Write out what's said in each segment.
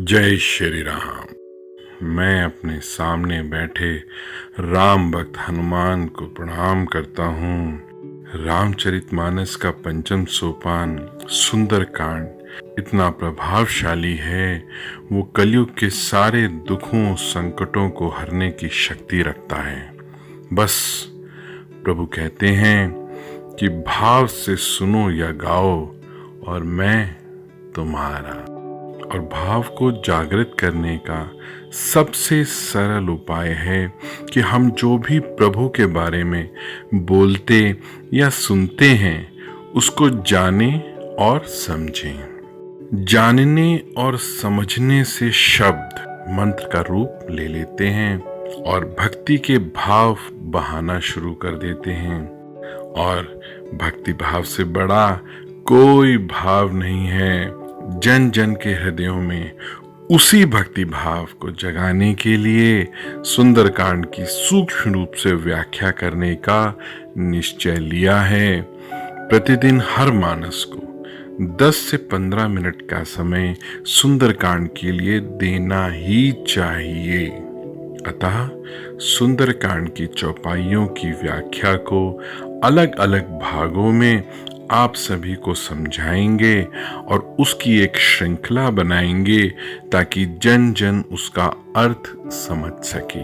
जय श्री राम। मैं अपने सामने बैठे राम भक्त हनुमान को प्रणाम करता हूँ। रामचरितमानस का पंचम सोपान सुंदर कांड इतना प्रभावशाली है। वो कलयुग के सारे दुखों संकटों को हरने की शक्ति रखता है। बस प्रभु कहते हैं कि भाव से सुनो या गाओ और मैं तुम्हारा। और भाव को जागृत करने का सबसे सरल उपाय है कि हम जो भी प्रभु के बारे में बोलते या सुनते हैं उसको जानें और समझें। जानने और समझने से शब्द मंत्र का रूप ले लेते हैं और भक्ति के भाव बहाना शुरू कर देते हैं। और भक्ति भाव से बड़ा कोई भाव नहीं है। जन जन के हृदयों में उसी भक्ति भाव को जगाने के लिए सुंदरकांड की सूक्ष्म रूप से व्याख्या करने का निश्चय लिया है। प्रतिदिन हर मानस को 10 से 15 मिनट का समय सुंदरकांड के लिए देना ही चाहिए। अतः सुंदरकांड की चौपाइयों की व्याख्या को अलग अलग भागों में आप सभी को समझाएंगे और उसकी एक श्रृंखला बनाएंगे ताकि जन जन उसका अर्थ समझ सके।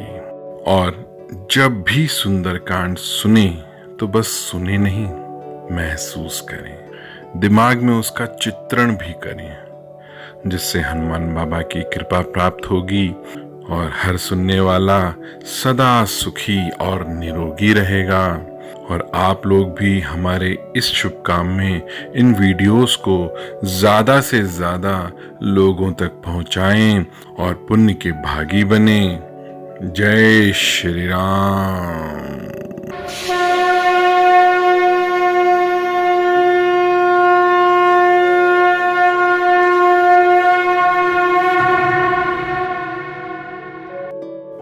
और जब भी सुंदरकांड सुने तो बस सुने नहीं, महसूस करें, दिमाग में उसका चित्रण भी करें, जिससे हनुमान बाबा की कृपा प्राप्त होगी और हर सुनने वाला सदा सुखी और निरोगी रहेगा। और आप लोग भी हमारे इस शुभ काम में इन वीडियोस को ज़्यादा से ज़्यादा लोगों तक पहुंचाएं और पुण्य के भागी बने। जय श्री राम।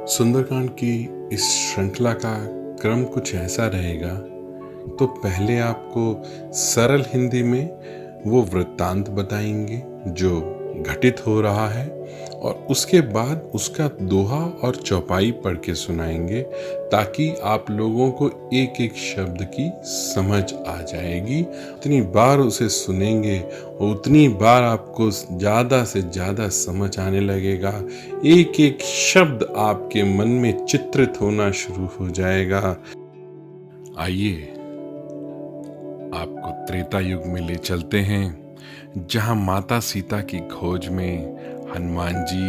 सुंदरकांड की इस श्रृंखला का क्रम कुछ ऐसा रहेगा। तो पहले आपको सरल हिंदी में वो वृत्तांत बताएंगे जो घटित हो रहा है और उसके बाद उसका दोहा और चौपाई पढ़ के सुनाएंगे ताकि आप लोगों को एक एक शब्द की समझ आ जाएगी। उतनी बार उसे सुनेंगे और उतनी बार आपको ज़्यादा से ज़्यादा समझ आने लगेगा। एक एक शब्द आपके मन में चित्रित होना शुरू हो जाएगा। आइए आपको त्रेता युग में ले चलते हैं, जहां माता सीता की खोज में हनुमान जी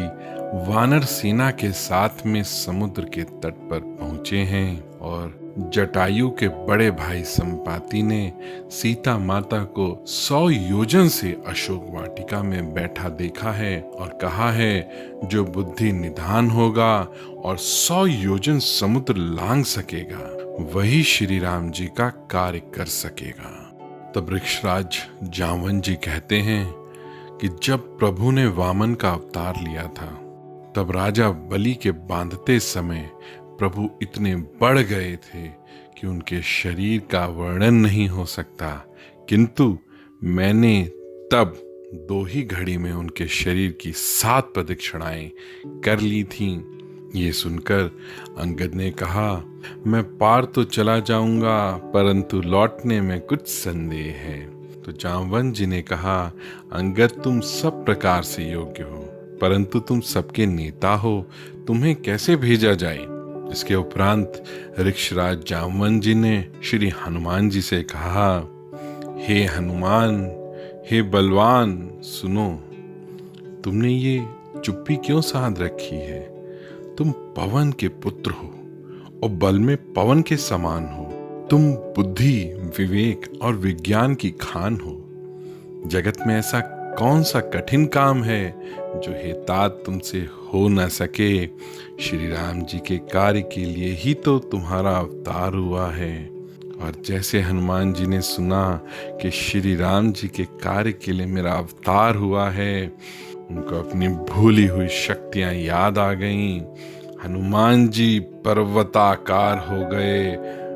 वानर सेना के साथ में समुद्र के तट पर पहुंचे हैं और जटायु के बड़े भाई संपाति ने सीता माता को 100 योजन से अशोक वाटिका में बैठा देखा है और कहा है जो बुद्धि निधान होगा और 100 योजन समुद्र लांघ सकेगा वही श्री राम जी का कार्य कर सकेगा। तब वृक्षराज जामवंत जी कहते हैं कि जब प्रभु ने वामन का अवतार लिया था तब राजा बलि के बांधते समय प्रभु इतने बढ़ गए थे कि उनके शरीर का वर्णन नहीं हो सकता, किंतु मैंने तब 2 ही घड़ी में उनके शरीर की 7 प्रदक्षिणाएं कर ली थीं। ये सुनकर अंगद ने कहा, मैं पार तो चला जाऊंगा परंतु लौटने में कुछ संदेह है। तो जामवंत जी ने कहा, अंगद तुम सब प्रकार से योग्य हो परंतु तुम सबके नेता हो, तुम्हें कैसे भेजा जाए। इसके उपरांत ऋक्षराज जामवंत जी ने श्री हनुमान जी से कहा, हे हनुमान, हे बलवान, सुनो, तुमने ये चुप्पी क्यों साध रखी है। तुम पवन के पुत्र हो और बल में पवन के समान हो। तुम बुद्धि, विवेक और विज्ञान की खान हो। जगत में ऐसा कौन सा कठिन काम है जो हे तात तुमसे हो न सके। श्री राम जी के कार्य के लिए ही तो तुम्हारा अवतार हुआ है। और जैसे हनुमान जी ने सुना कि श्री राम जी के कार्य के लिए मेरा अवतार हुआ है, उनको अपनी भूली हुई शक्तियां याद आ गईं। हनुमान जी पर्वताकार हो गए,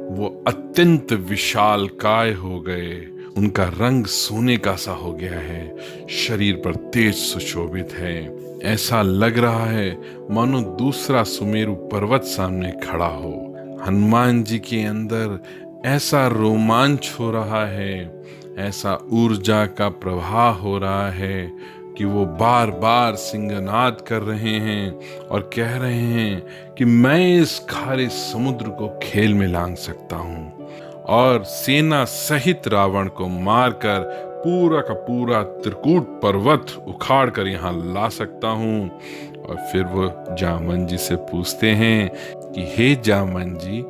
वो अत्यंत विशालकाय हो गए। उनका रंग सोने का सा हो गया है, शरीर पर तेज सुशोभित है। ऐसा लग रहा है मानो दूसरा सुमेरु पर्वत सामने खड़ा हो। हनुमान जी के अंदर ऐसा रोमांच हो रहा है, ऐसा ऊर्जा का प्रवाह हो रहा है कि वो बार बार सिंहनाद कर रहे हैं और कह रहे हैं कि मैं इस खारे समुद्र को खेल में लांघ सकता हूँ और सेना सहित रावण को मारकर पूरा का पूरा त्रिकूट पर्वत उखाड़ कर यहाँ ला सकता हूँ। और फिर वो जामन जी से पूछते हैं कि हे जामन जी,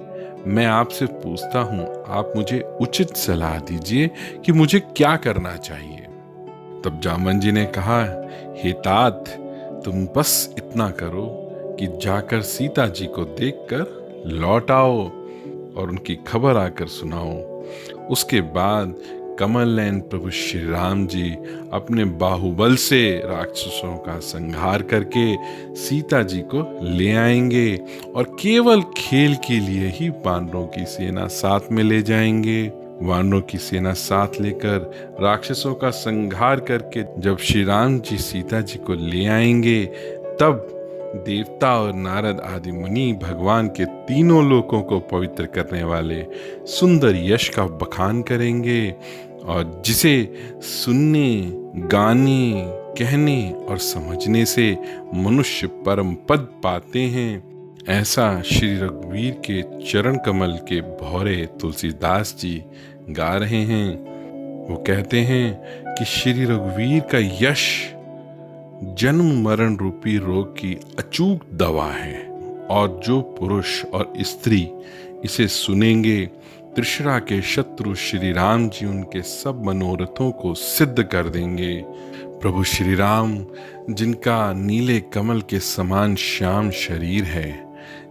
मैं आपसे पूछता हूँ, आप मुझे उचित सलाह दीजिए कि मुझे क्या करना चाहिए। तब जामन जी ने कहा, हे तात, तुम बस इतना करो कि जाकर सीता जी को देखकर लौट आओ और उनकी खबर आकर सुनाओ। उसके बाद कमल नयन प्रभु श्री राम जी अपने बाहुबल से राक्षसों का संहार करके सीता जी को ले आएंगे और केवल खेल के लिए ही वानरों की सेना साथ में ले जाएंगे। वानरों की सेना साथ लेकर राक्षसों का संहार करके जब श्री राम जी सीता जी को ले आएंगे, तब देवता और नारद आदि मुनि भगवान के तीनों लोकों को पवित्र करने वाले सुंदर यश का बखान करेंगे और जिसे सुनने, गाने, कहने और समझने से मनुष्य परम पद पाते हैं। ऐसा श्री रघुवीर के चरण कमल के भौरे तुलसीदास जी गा रहे हैं। वो कहते हैं कि श्री रघुवीर का यश जन्म मरण रूपी रोग की अचूक दवा है और जो पुरुष और स्त्री इसे सुनेंगे, त्रिशरा के शत्रु श्री राम जी उनके सब मनोरथों को सिद्ध कर देंगे। प्रभु श्री राम, जिनका नीले कमल के समान श्याम शरीर है,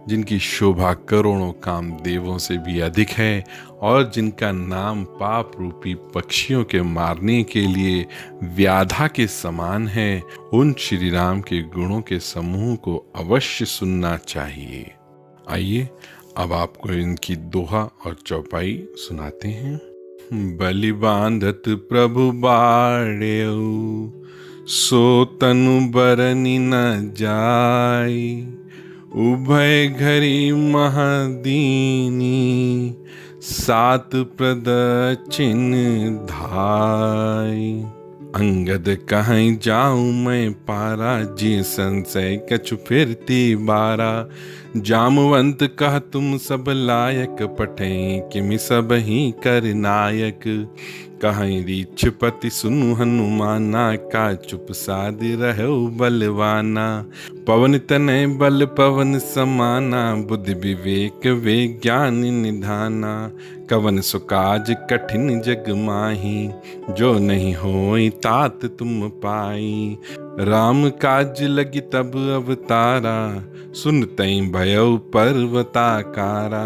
जिनकी शोभा करोड़ों कामदेवों से भी अधिक है और जिनका नाम पाप रूपी पक्षियों के मारने के लिए व्याधा के समान है, उन श्री राम के गुणों के समूह को अवश्य सुनना चाहिए। आइए अब आपको इनकी दोहा और चौपाई सुनाते हैं। बलि बांधत प्रभु बाड़ेउ, सो तनु बरनि न जाई। उभय घरी महदीनी, सात प्रदक्षिण धाई। अंगद कहीं जाऊं मैं पारा, जे संशय कछु फिरती बारा। जामवंत कह तुम सब लायक, पठें किमि सब ही कर नायक। कहीं रीछपति सुनु हनुमाना, का चुप साध रहो बलवाना। पवन तनय बल पवन समाना, बुद्धि विवेक वे ज्ञान निधाना। कवन सुकाज कठिन जग माही, जो नहीं होई तात तुम पाई। राम काज लगी तब अवतारा, सुनतई भयउ पर्वताकारा।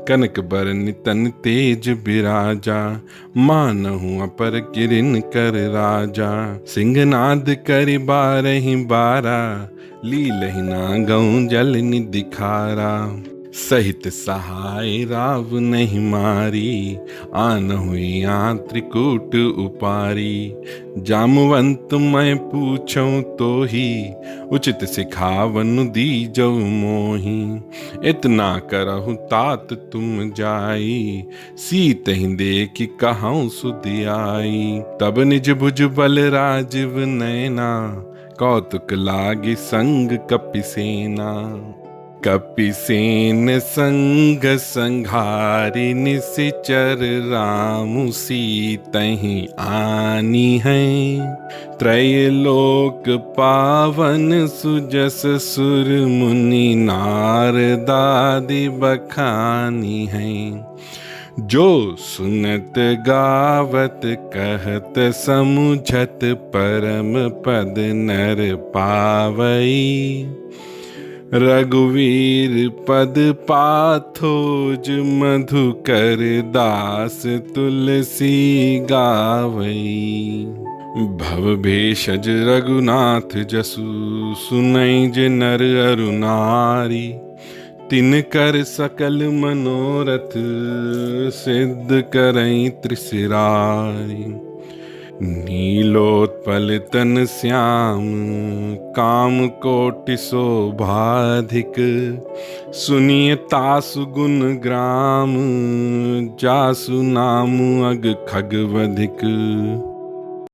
कनक बरन तन तेज बिराजा, मानहु अपर किरिन कर राजा। सिंहनाद करि बारहि बारा, लीलहि नागऊ जल निधि खारा। सहित सहाय राव नहीं मारी, आनहु यहाँ त्रिकूट उपारी। जामवंत मैं पूछूं तो ही, उचित सिखावन दीजौ मोही। इतना करहु तात तुम जाई, सीत ही देखि कहूँ सुधियाई। तब निज भुज बल राजीव नैना, कौतुक लागी संग कपिसेना। कपिसेन संग संघारि, निशिचर राम सीतहि आनी हैं। त्रैलोक पावन सुजस, सुर मुनि नारदादि बखानी हैं। जो सुनत गावत कहत समुझत, परम पद नर पावई। रघुवीर पद पाथोज, मधुकर दास तुलसी गावई। भव भेषज रघुनाथ जसु, सुनई जे नर अरु नारी। तिन कर सकल मनोरथ सिद्ध करई त्रिशिरारी। नीलोत्पल तन श्याम काम कोटि शोभाधिक। सुनिय तासु गुण ग्राम जासु नाम अग खगवधिक।